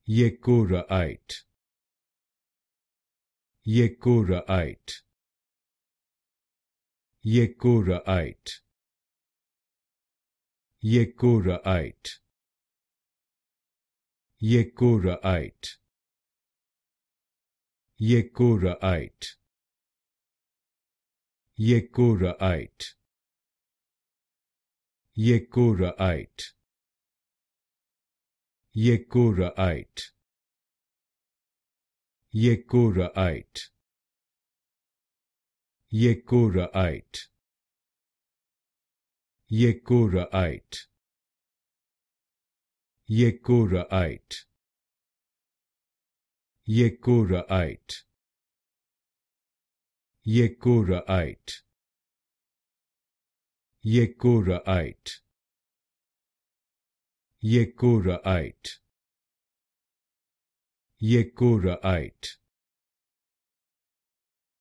Yecoraite, Yecoraite, Yecoraite, Yecoraite, Yecoraite, Yecoraite, Yecoraite, Yecoraite, Yecoraite, Yecoraite, Yecoraite, Yecoraite, Yecoraite, Yecoraite, Yecoraite, Yecoraite, Yecoraite, Yecoraite,